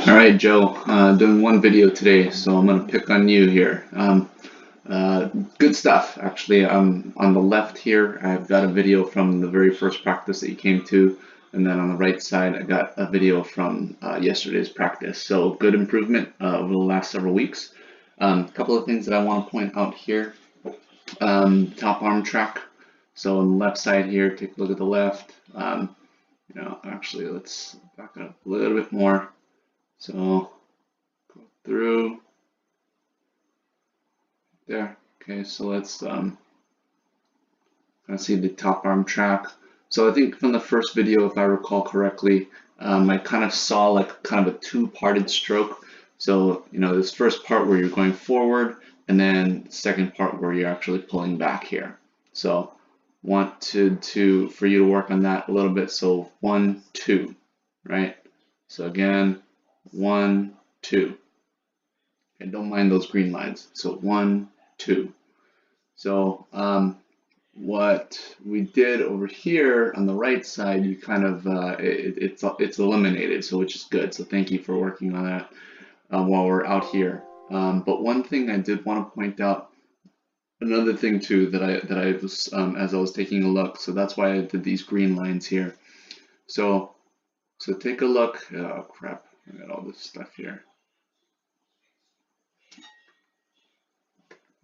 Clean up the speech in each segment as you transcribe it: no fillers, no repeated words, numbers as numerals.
All right, Joe, doing one video today, so I'm going to pick on you here. Good stuff, actually. On the left here, I've got a video from the very first practice that you came to, and then on the right side, I got a video from yesterday's practice. So good improvement over the last several weeks. A couple of things that I want to point out here. Top arm track. So on the left side here, take a look at the left. Actually, let's back it up a little bit more. So go through there. Okay, so let's kind of see the top arm track. So I think from the first video, if I recall correctly, I kind of saw like kind of a two-parted stroke. So this first part where you're going forward, and then the second part where you're actually pulling back here. So wanted for you to work on that a little bit. So 1, 2, right? So again, 1, 2. And don't mind those green lines. So 1, 2. So what we did over here on the right side, you kind of it's eliminated, so which is good. So thank you for working on that while we're out here. But one thing I did want to point out, another thing too that I was as I was taking a look. So that's why I did these green lines here. So take a look. Oh crap! I got all this stuff here.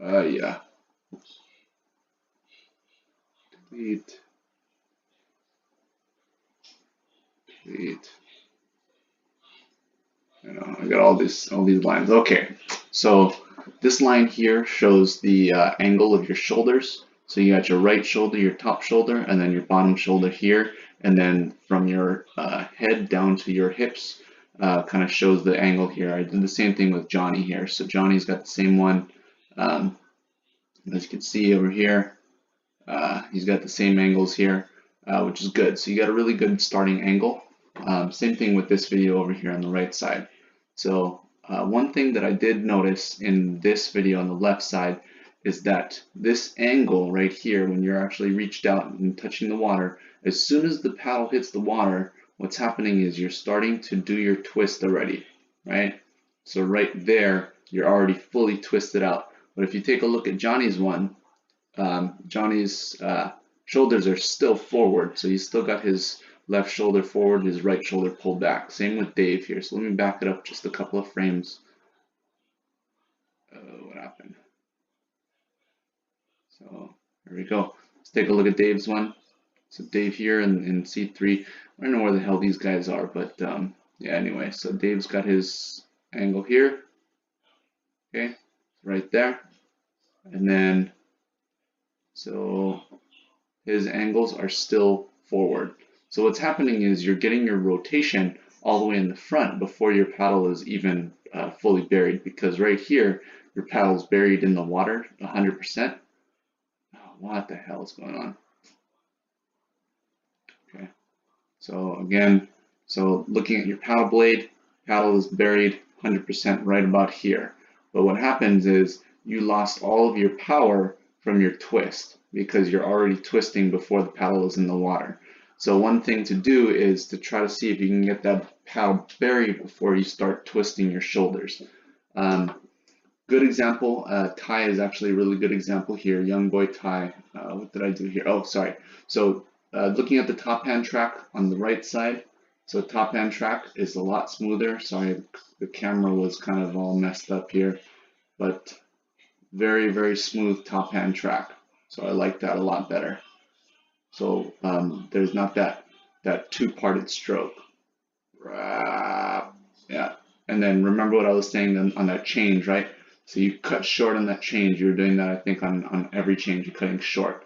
Yeah. Delete. I got all these lines. Okay. So this line here shows the angle of your shoulders. So you got your right shoulder, your top shoulder, and then your bottom shoulder here, and then from your head down to your hips. Kind of shows the angle here. I did the same thing with Johnny here. So Johnny's got the same one. As you can see over here, he's got the same angles here, which is good. So you got a really good starting angle. Same thing with this video over here on the right side. So one thing that I did notice in this video on the left side is that this angle right here, when you're actually reached out and touching the water, as soon as the paddle hits the water, what's happening is you're starting to do your twist already, right? So right there, you're already fully twisted out. But if you take a look at Johnny's one, Johnny's shoulders are still forward, so he's still got his left shoulder forward, his right shoulder pulled back. Same with Dave here. So let me back it up just a couple of frames. What happened? So there we go. Let's take a look at Dave's one. So Dave here in C3. I don't know where the hell these guys are, but yeah, anyway. So Dave's got his angle here. Okay, right there. And then, so his angles are still forward. So what's happening is you're getting your rotation all the way in the front before your paddle is even fully buried, because right here, your paddle's buried in the water 100%. Oh, what the hell is going on? Okay, so again, so looking at your paddle blade, paddle is buried 100% right about here. But what happens is you lost all of your power from your twist because you're already twisting before the paddle is in the water. So one thing to do is to try to see if you can get that paddle buried before you start twisting your shoulders. Good example, Ty is actually a really good example here. Young boy Ty, what did I do here? Oh, sorry. So looking at the top hand track on the right side, so top hand track is a lot smoother. Sorry, the camera was kind of all messed up here, but very, very smooth top hand track. So I like that a lot better. So there's not that two-parted stroke. Yeah, and then remember what I was saying on that change, right? So you cut short on that change. You're doing that, I think, on every change. You're cutting short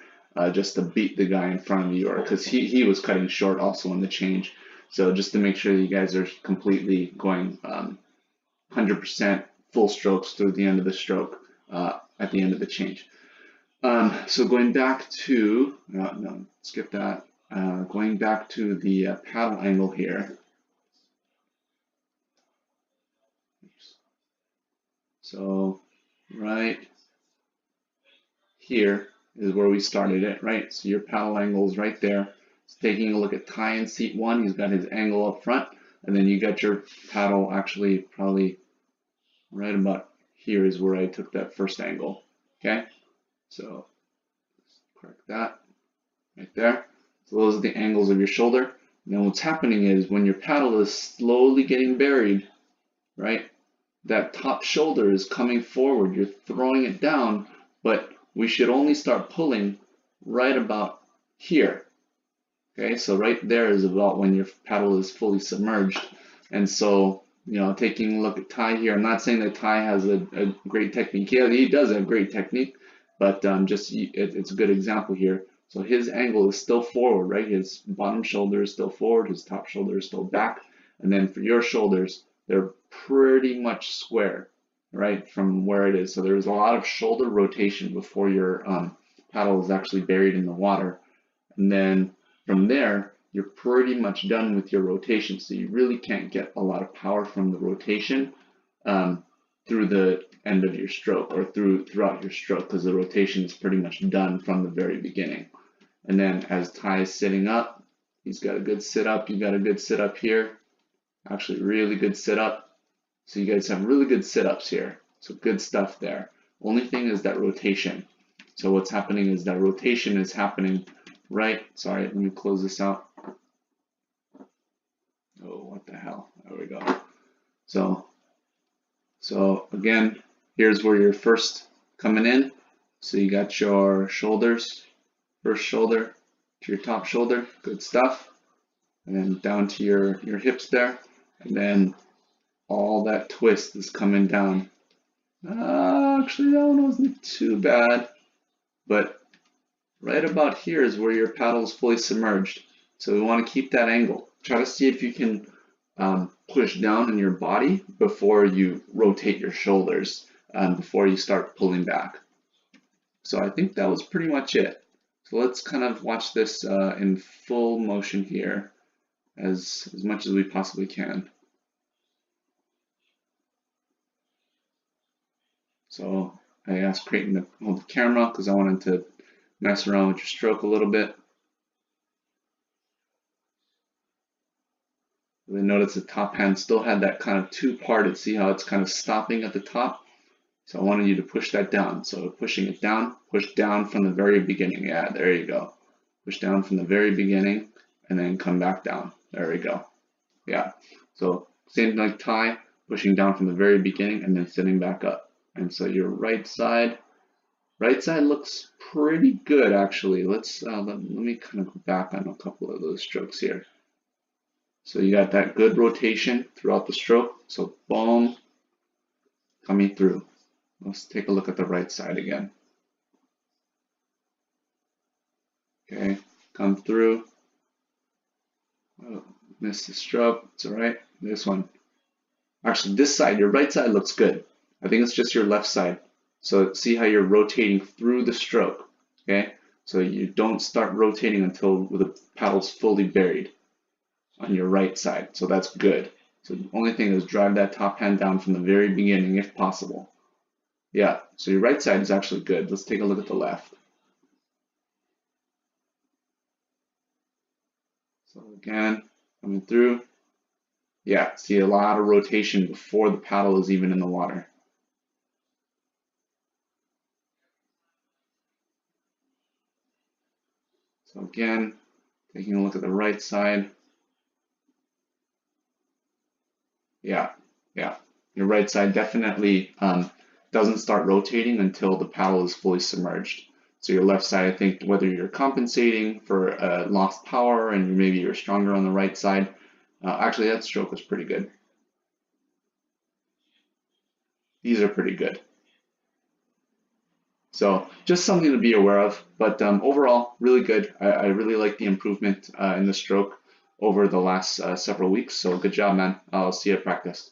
just to beat the guy in front of you, or because he was cutting short also on the change. So just to make sure that you guys are completely going 100% full strokes through the end of the stroke at the end of the change. So going back to, no, skip that. Going back to the paddle angle here. Oops. So right here is where we started it, right? So your paddle angle is right there. So taking a look at Ty in seat 1, he's got his angle up front. and then you got your paddle actually probably right about here is where I took that first angle. Okay, so correct that right there. So those are the angles of your shoulder. And then what's happening is when your paddle is slowly getting buried, right, that top shoulder is coming forward. You're throwing it down, but we should only start pulling right about here. Okay, so right there is about when your paddle is fully submerged. And so, you know, taking a look at Ty here, I'm not saying that Ty has a great technique. Yeah, he does have great technique, but it's a good example here. So his angle is still forward, right? His bottom shoulder is still forward, his top shoulder is still back. And then for your shoulders, they're pretty much square, right, from where it is. So there's a lot of shoulder rotation before your paddle is actually buried in the water. And then from there, you're pretty much done with your rotation. So you really can't get a lot of power from the rotation through the end of your stroke or throughout your stroke, because the rotation is pretty much done from the very beginning. And then as Ty is sitting up, he's got a good sit up. You got a good sit up here. Actually, really good sit up. So you guys have really good sit ups here. So good stuff there. Only thing is that rotation. So what's happening is that rotation is happening right. Sorry, let me close this out. Oh, what the hell? There we go. So again, here's where you're first coming in. So you got your shoulders, first shoulder to your top shoulder, good stuff. And then down to your hips there. And then all that twist is coming down. Actually, that one wasn't too bad. But right about here is where your paddle is fully submerged. So we want to keep that angle. Try to see if you can push down in your body before you rotate your shoulders, before you start pulling back. So I think that was pretty much it. So let's kind of watch this in full motion here as much as we possibly can. So I asked Creighton to hold the camera because I wanted to mess around with your stroke a little bit. You'll notice the top hand still had that kind of two-parted. See how it's kind of stopping at the top? So I wanted you to push that down. So pushing it down, push down from the very beginning. Yeah, there you go. Push down from the very beginning and then come back down. There we go. Yeah. So same like Ty, pushing down from the very beginning and then sitting back up. And so your right side looks pretty good actually. Let me kind of go back on a couple of those strokes here. So you got that good rotation throughout the stroke. So boom, coming through. Let's take a look at the right side again. Okay, come through. Oh, missed the stroke. It's all right. This one. Actually, this side, your right side looks good. I think it's just your left side. So see how you're rotating through the stroke. Okay, so you don't start rotating until the paddle's fully buried on your right side. So that's good. So the only thing is drive that top hand down from the very beginning if possible. Yeah, so your right side is actually good. Let's take a look at the left. So again, coming through. Yeah, see a lot of rotation before the paddle is even in the water. So again, taking a look at the right side. Yeah. Your right side definitely doesn't start rotating until the paddle is fully submerged. So your left side, I think whether you're compensating for lost power and maybe you're stronger on the right side, actually that stroke was pretty good. These are pretty good. So just something to be aware of, but overall really good. I really like the improvement in the stroke over the last several weeks. So good job, man. I'll see you at practice.